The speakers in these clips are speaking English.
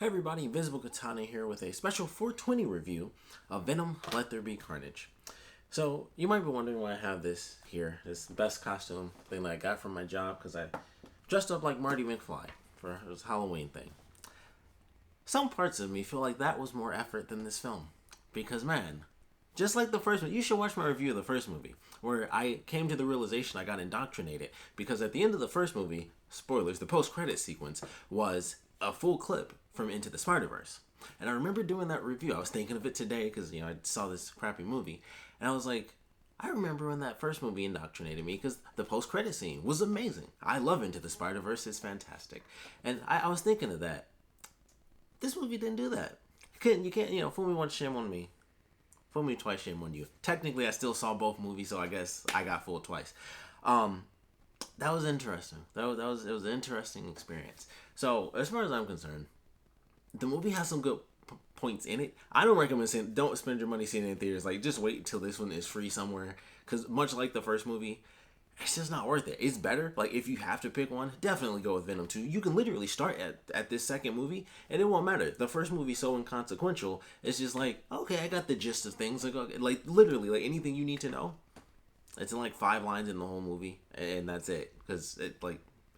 Hey everybody, Invisiblekatana here with a special 420 review of Venom, Let There Be Carnage. So, you might be wondering why I have this here, this best costume thing that I got from my job, because I dressed up like Marty McFly for this Halloween thing. Some parts of me feel like that was more effort than this film. Because man, just like the first one, you should watch my review of the first movie, where I came to the realization I got indoctrinated, because at the end of the first movie, spoilers, the post-credit sequence was a full clip from Into the Spider-Verse. And I remember doing that review. I was thinking of it today because, I saw this crappy movie. And I was like, I remember when that first movie indoctrinated me because the post-credit scene was amazing. I love Into the Spider-Verse. It's fantastic. And I was thinking of that. This movie didn't do that. You can't, fool me once, shame on me. Fool me twice, shame on you. Technically, I still saw both movies, so I guess I got fooled twice. That was interesting. It was an interesting experience. So, as far as I'm concerned, the movie has some good points in it. I don't recommend saying don't spend your money seeing it in theaters. Like, just wait until this one is free somewhere. Because much like the first movie, it's just not worth it. It's better. Like, if you have to pick one, definitely go with Venom 2. You can literally start at this second movie, and it won't matter. The first movie's so inconsequential. It's just like, okay, I got the gist of things. Like, okay, like literally, like anything you need to know. It's in like 5 lines in the whole movie, and that's it. Because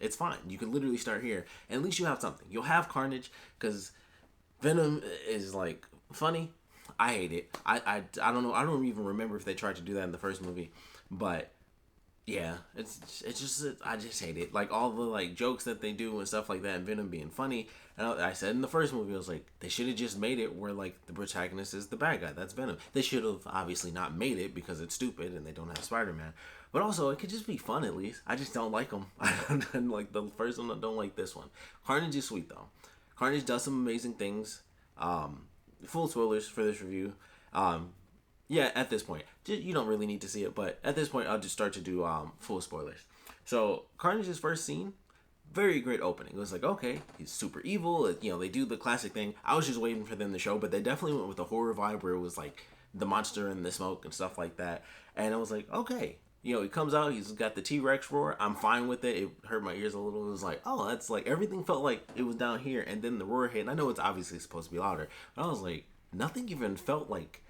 it's fine. You can literally start here, and at least you have something. You'll have Carnage, because Venom is like funny. I hate it. I don't know. I don't even remember if they tried to do that in the first movie, but yeah, it's just I just hate it. Like all the like jokes that they do and stuff like that, and Venom being funny. And I said in the first movie, I was like, they should have just made it where like the protagonist is the bad guy. That's Venom. They should have obviously not made it because it's stupid and they don't have Spider-Man. But also, it could just be fun at least. I just don't like them. I don't like the first one. I don't like this one. Carnage is sweet though. Carnage does some amazing things. Full spoilers for this review. Yeah, at this point, you don't really need to see it, but at this point, I'll just start to do full spoilers. So, Carnage's first scene, very great opening. It was like, okay, he's super evil. They do the classic thing. I was just waiting for them to show, but they definitely went with the horror vibe where it was like the monster and the smoke and stuff like that. And I was like, okay. He comes out, he's got the T-Rex roar. I'm fine with it. It hurt my ears a little. It was like, oh, that's like, everything felt like it was down here. And then the roar hit. And I know it's obviously supposed to be louder. But I was like, nothing even felt like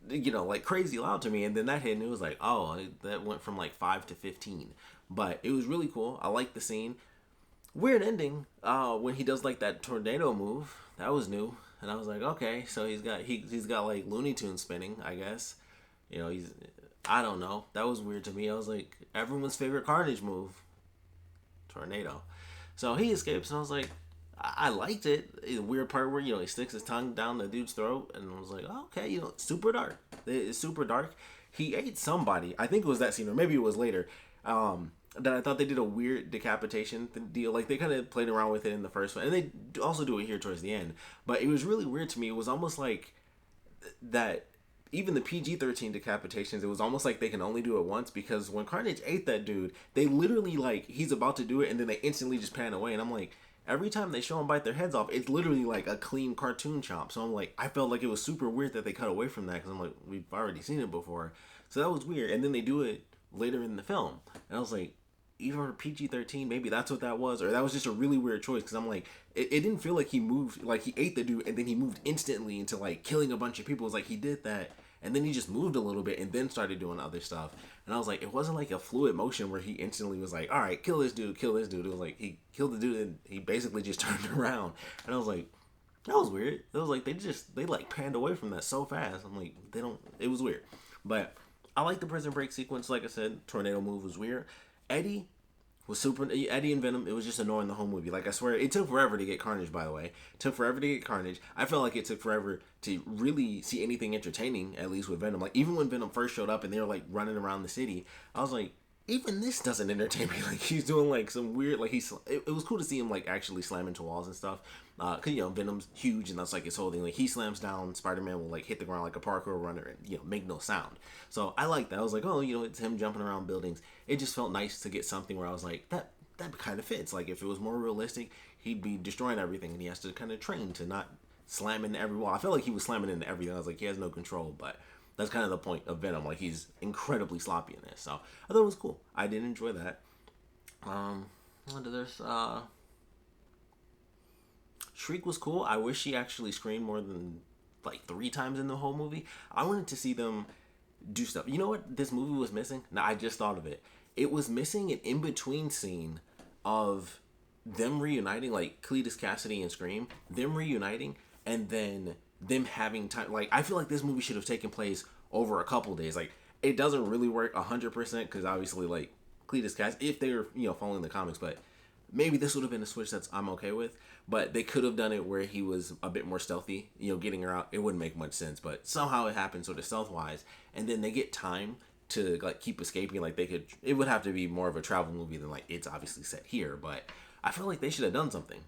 like crazy loud to me. And then that hit, and it was like, oh, that went from like 5 to 15. But it was really cool. I liked the scene. Weird ending. When he does like that tornado move, that was new, and I was like, okay, so he's got like Looney Tunes spinning, I guess. He's I don't know. That was weird to me. I was like, everyone's favorite Carnage move, tornado. So he escapes, and I was like, I liked it. The weird part where he sticks his tongue down the dude's throat, and I was like, oh, okay, super dark. It's super dark. He ate somebody. I think it was that scene, or maybe it was later. That I thought they did a weird decapitation deal. Like they kind of played around with it in the first one, and they also do it here towards the end. But it was really weird to me. It was almost like that. Even the PG-13 decapitations, it was almost like they can only do it once, because when Carnage ate that dude, they literally like he's about to do it, and then they instantly just pan away, and I'm like, every time they show them bite their heads off, it's literally like a clean cartoon chomp. So I'm like, I felt like it was super weird that they cut away from that, because I'm like, we've already seen it before. So that was weird. And then they do it later in the film. And I was like, even for PG-13, maybe that's what that was. Or that was just a really weird choice, because I'm like, it didn't feel like he moved, like he ate the dude and then he moved instantly into like killing a bunch of people. It was like he did that and then he just moved a little bit and then started doing other stuff. And I was like, it wasn't like a fluid motion where he instantly was like, all right, kill this dude, kill this dude. It was like he killed the dude and he basically just turned around. And I was like, that was weird. It was like they like panned away from that so fast. I'm like, it was weird. But I like the prison break sequence. Like I said, tornado move was weird. Eddie and Venom, it was just annoying the whole movie. Like, I swear, it took forever to get Carnage, by the way. It took forever to get Carnage. I felt like it took forever to really see anything entertaining, at least with Venom. Like, even when Venom first showed up and they were, like, running around the city, I was like, even this doesn't entertain me. Like, he's doing, like, some weird, like, it was cool to see him, like, actually slam into walls and stuff. Cause, Venom's huge and that's, like, his whole thing. Like, he slams down, Spider-Man will, like, hit the ground like a parkour runner and, make no sound. So, I like that. I was like, oh, it's him jumping around buildings. It just felt nice to get something where I was like, that kind of fits. Like, if it was more realistic, he'd be destroying everything, and he has to kind of train to not slam into every wall. I felt like he was slamming into everything. I was like, he has no control, but that's kind of the point of Venom. Like, he's incredibly sloppy in this. So, I thought it was cool. I did enjoy that. There's Shriek was cool. I wish she actually screamed more than like 3 times in the whole movie. I wanted to see them do stuff. You know what this movie was missing? Now I just thought of it. It was missing an in-between scene of them reuniting, like Cletus Cassidy and Scream, them reuniting, and then them having time. Like, I feel like this movie should have taken place over a couple days. Like, it doesn't really work 100% because obviously, like, Cletus Cassidy, if they were, following the comics, but maybe this would have been a switch that's I'm okay with. But they could have done it where he was a bit more stealthy, getting her out. It wouldn't make much sense, but somehow it happened sort of stealth-wise, and then they get time to like keep escaping. Like, it would have to be more of a travel movie than like it's obviously set here, but I feel like they should have done something.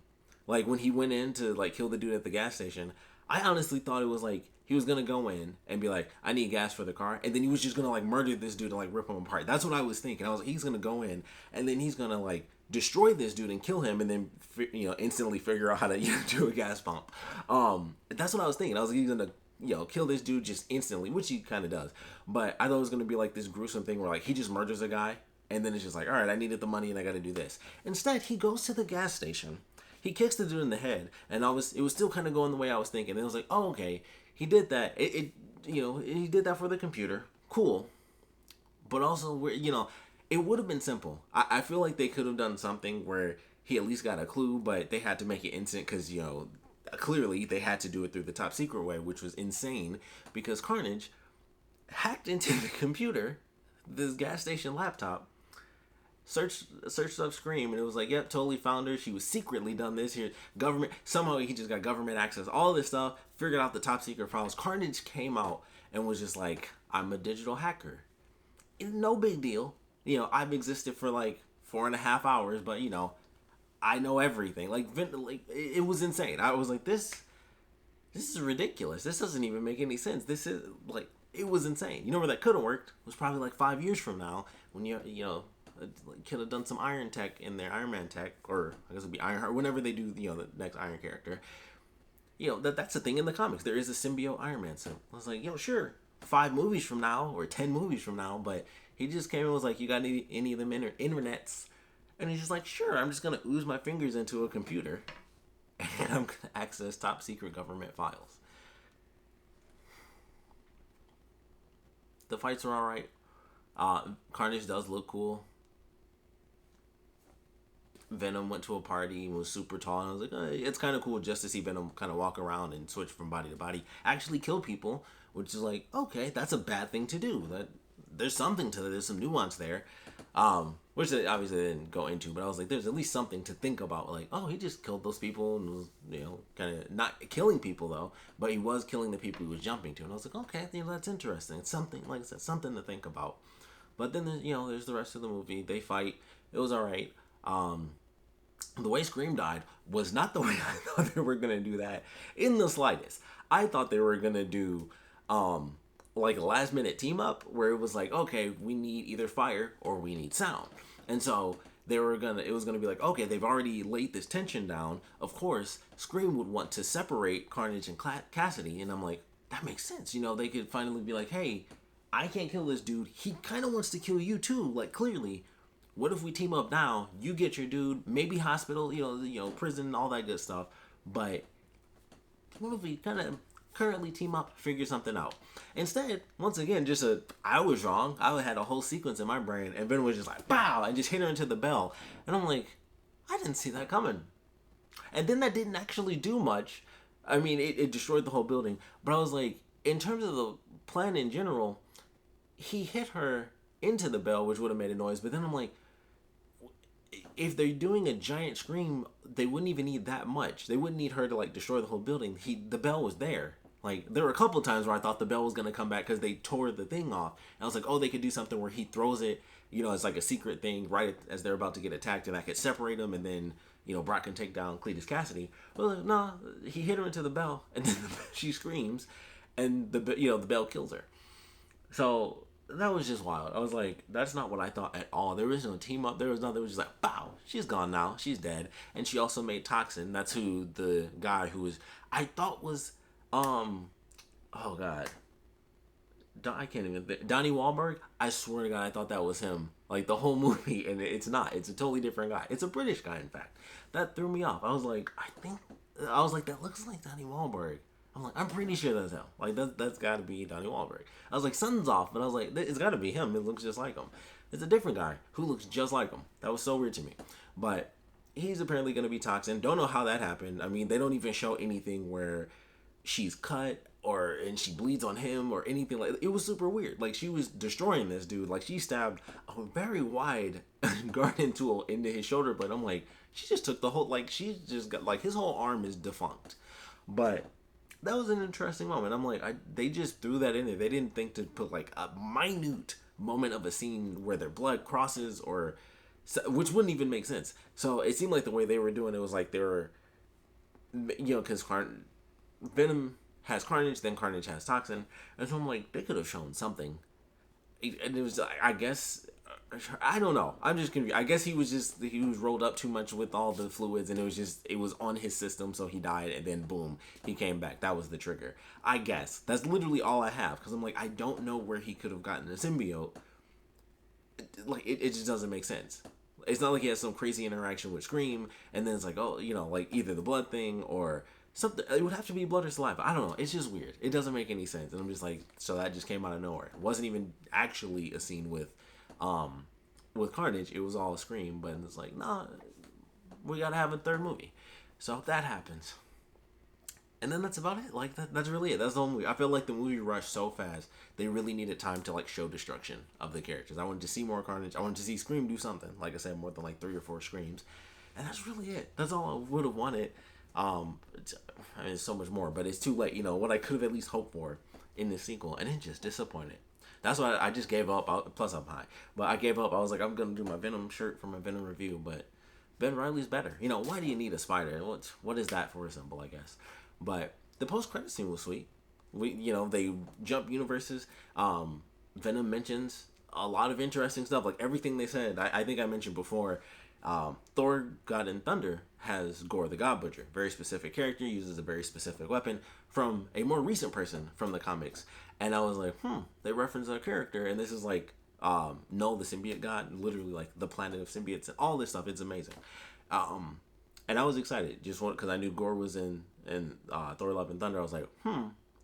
Like when he went in to like kill the dude at the gas station, I honestly thought it was like he was gonna go in and be like, I need gas for the car, and then he was just gonna like murder this dude and like rip him apart. That's what I was thinking. I was like, he's gonna go in and then he's gonna like destroy this dude and kill him, and then instantly figure out how to do a gas pump. That's what I was thinking. I was like, he's gonna kill this dude just instantly, which he kind of does. But I thought it was gonna be like this gruesome thing where like he just murders a guy, and then it's just like, all right, I needed the money and I got to do this. Instead, he goes to the gas station. He kicks the dude in the head, and it was still kind of going the way I was thinking. And it was like, oh, okay, he did that. He did that for the computer. Cool. But also, it would have been simple. I feel like they could have done something where he at least got a clue, but they had to make it instant because, clearly they had to do it through the top secret way, which was insane because Carnage hacked into the computer, this gas station laptop, searched up Scream, and it was like, yep, totally found her. She was secretly done this here. Government, somehow he just got government access, all this stuff, figured out the top secret files. Carnage came out and was just like, I'm a digital hacker. No big deal. I've existed for like 4.5 hours, but I know everything. Like it was insane. I was like, this is ridiculous. This doesn't even make any sense. This is like, it was insane. Where that could have worked was probably like 5 years from now when could have done some Iron Tech in there, Iron Man Tech, or I guess it'd be Ironheart, whenever they do the next Iron character. That's the thing in the comics. There is a symbiote Iron Man suit. I was like, sure, 5 movies from now or 10 movies from now, but he just came and was like, you got any of them internets? And he's just like, sure, I'm just gonna ooze my fingers into a computer and I'm gonna access top secret government files. The fights are alright. Carnage does look cool. Venom went to a party and was super tall, and I was like, it's kind of cool just to see Venom kind of walk around and switch from body to body, actually kill people, which is like, okay, that's a bad thing to do. That there's something to that. There's some nuance there, which they obviously didn't go into, but I was like, there's at least something to think about. Like, oh, he just killed those people and was, kind of not killing people though, but he was killing the people he was jumping to, and I was like, okay, that's interesting. It's something, like I said, something to think about. But then there's the rest of the movie. They fight. It was all right. The way Scream died was not the way I thought they were gonna do that in the slightest. I thought they were gonna do like a last minute team up where it was like, okay, we need either fire or we need sound, and so it was gonna be like, okay, they've already laid this tension down. Of course, Scream would want to separate Carnage and Cassidy, and I'm like, that makes sense. They could finally be like, hey, I can't kill this dude. He kind of wants to kill you too. Like, clearly. What if we team up now? You get your dude, maybe hospital, prison, all that good stuff. But what if we kind of currently team up, figure something out? Instead, once again, I was wrong. I had a whole sequence in my brain, and Ben was just like, pow, and just hit her into the bell. And I'm like, I didn't see that coming. And then that didn't actually do much. I mean, it destroyed the whole building. But I was like, in terms of the plan in general, he hit her into the bell, which would have made a noise. But then I'm like, if they're doing a giant scream, they wouldn't even need that much. They wouldn't need her to like destroy the whole building. The bell was there. Like, there were a couple of times where I thought the bell was gonna come back because they tore the thing off. And I was like, oh, they could do something where he throws it, it's like a secret thing right as they're about to get attacked, and I could separate them, and then Brock can take down Cletus Cassidy. But like, no, he hit her into the bell, and then she screams, and the bell kills her. So that was just wild. I was like, that's not what I thought at all. There was no team up. There was nothing. It was just like, bow, she's gone now. She's dead. And she also made Toxin. That's who the guy who was, I thought was, oh God. I can't even think. Donnie Wahlberg, I swear to God, I thought that was him. Like, the whole movie, and it's not. It's a totally different guy. It's a British guy, in fact. That threw me off. I was like, I think I was like, that looks like Donnie Wahlberg. I'm like, I'm pretty sure that's him. Like, that's got to be Donnie Wahlberg. I was like, something's off, but I was like, it's got to be him. It looks just like him. It's a different guy who looks just like him. That was so weird to me. But he's apparently going to be Toxin. Don't know how that happened. I mean, they don't even show anything where she's cut and she bleeds on him or anything like that. It was super weird. Like, she was destroying this dude. Like, she stabbed a very wide garden tool into his shoulder, but I'm like, she just took the whole, like, she just got, like, his whole arm is defunct. But that was an interesting moment. I'm like, they just threw that in there. They didn't think to put, like, a minute moment of a scene where their blood crosses or, which wouldn't even make sense. So it seemed like the way they were doing it was like they were, because Venom has Carnage, then Carnage has Toxin, and so I'm like, they could have shown something. And it was, I guess, I don't know. I'm just confused. I guess he was rolled up too much with all the fluids, and it was on his system, so he died, and then boom, he came back. That was the trigger. I guess that's literally all I have, because I'm like, I don't know where he could have gotten a symbiote. Like, it just doesn't make sense. It's not like he has some crazy interaction with Scream, and then it's like, oh, like either the blood thing or something. It would have to be blood or saliva. I don't know. It's just weird. It doesn't make any sense. And I'm just like, so that just came out of nowhere. It wasn't even actually a scene with Carnage. It was all a Scream, but it's like, nah, we gotta have a third movie. So that happens. And then that's about it. Like, that's really it. That's the whole movie. I feel like the movie rushed so fast. They really needed time to, like, show destruction of the characters. I wanted to see more Carnage. I wanted to see Scream do something. Like I said, more than, like, 3 or 4 Screams. And that's really it. That's all I would have wanted. I mean, so much more. But it's too late. What I could have at least hoped for in this sequel. And it just disappointed. That's why I just gave up. Plus, I'm high. But I gave up. I was like, I'm going to do my Venom shirt for my Venom review. But Ben Reilly's better. Why do you need a spider? What is that for a symbol, I guess? But the post-credit scene was sweet. They jump universes. Venom mentions a lot of interesting stuff. Like, everything they said, I think I mentioned before, Thor, God and Thunder has Gore the God Butcher. Very specific character, uses a very specific weapon from a more recent person from the comics. And I was like, they reference a character. And this is like, Null the symbiote god, literally like the planet of symbiotes and all this stuff. It's amazing. And I was excited just because I knew Gore was in Thor Love and Thunder. I was like,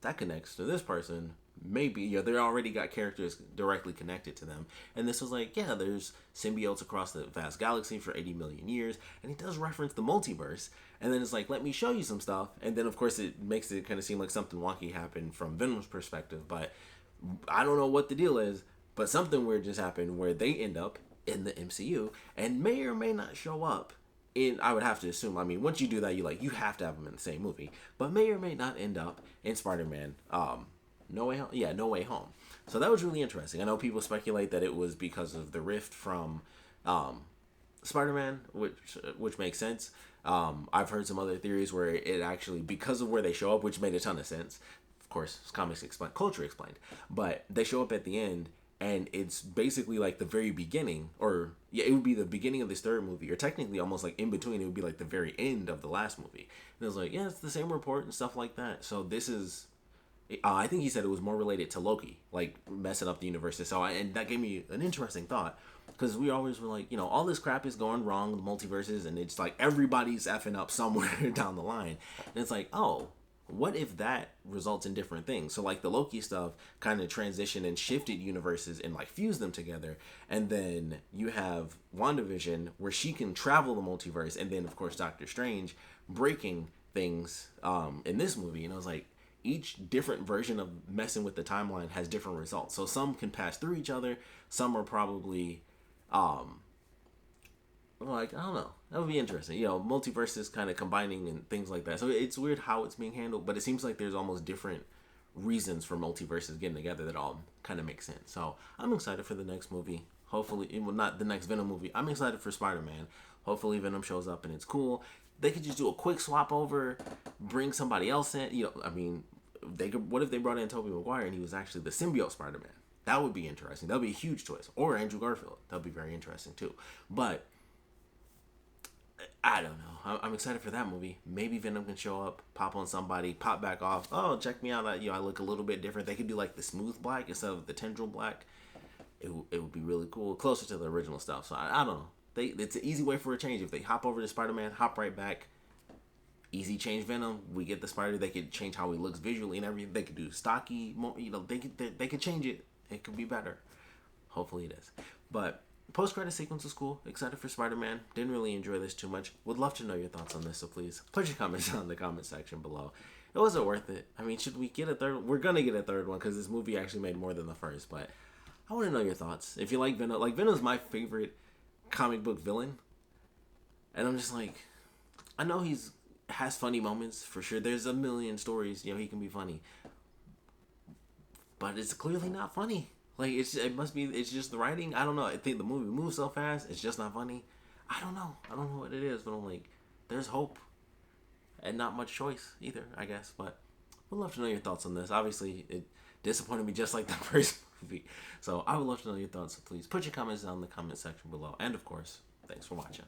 that connects to this person. Maybe, they already got characters directly connected to them. And this was like, yeah, there's symbiotes across the vast galaxy for 80 million years. And he does reference the multiverse. And then it's like, let me show you some stuff. And then, of course, it makes it kind of seem like something wonky happened from Venom's perspective. But I don't know what the deal is. But something weird just happened where they end up in the MCU and may or may not show up. I would have to assume, I mean, once you do that, you have to have them in the same movie, but may or may not end up in Spider-Man, No Way Home. Yeah, No Way Home. So that was really interesting. I know people speculate that it was because of the rift from Spider-Man, which makes sense. I've heard some other theories where it actually, because of where they show up, which made a ton of sense. Of course, comics explained, culture explained, but they show up at the end. And it's basically like the very beginning, it would be the beginning of this third movie, or technically almost like in between, it would be like the very end of the last movie. And it was like, yeah, it's the same report and stuff like that. So this is, I think he said it was more related to Loki, like messing up the universe. And that gave me an interesting thought, because we always were like, all this crap is going wrong, the multiverses, and it's like everybody's effing up somewhere down the line. And it's like, oh, what if that results in different things? So like the Loki stuff kind of transitioned and shifted universes and like fused them together. And then you have WandaVision where she can travel the multiverse. And then of course Doctor Strange breaking things in this movie. And I was like, each different version of messing with the timeline has different results. So some can pass through each other. Some are probably like, I don't know. That would be interesting. Multiverses kind of combining and things like that. So it's weird how it's being handled, but it seems like there's almost different reasons for multiverses getting together that all kind of make sense. So I'm excited for the next movie. Hopefully, not the next Venom movie. I'm excited for Spider-Man. Hopefully Venom shows up and it's cool. They could just do a quick swap over, bring somebody else in. I mean, what if they brought in Tobey Maguire and he was actually the symbiote Spider-Man? That would be interesting. That would be a huge twist. Or Andrew Garfield. That would be very interesting too. But I don't know. I'm excited for that movie. Maybe Venom can show up, pop on somebody, pop back off. Oh, check me out. I look a little bit different. They could do like the smooth black instead of the tendril black. It would be really cool. Closer to the original stuff. So I don't know. It's an easy way for a change. If they hop over to Spider-Man, hop right back. easy change Venom. We get the spider. They could change how he looks visually and everything. They could do stocky. More, they could change it. It could be better. Hopefully it is. But post-credit sequence was cool. Excited for Spider-Man. Didn't really enjoy this too much. Would love to know your thoughts on this. So please put your comments down in the comment section below. It wasn't worth it. I mean, should we get a third? We're gonna get a third one because this movie actually made more than the first. But I want to know your thoughts. If you like Venom, Venom's my favorite comic book villain, and I'm just like, I know has funny moments for sure. There's a million stories, he can be funny, but it's clearly not funny. It's just the writing. I don't know. I think the movie moves so fast. It's just not funny. I don't know what it is, but I'm like, there's hope, and not much choice either, I guess. But would love to know your thoughts on this. Obviously, it disappointed me just like the first movie. So I would love to know your thoughts. So please put your comments down in the comment section below. And of course, thanks for watching.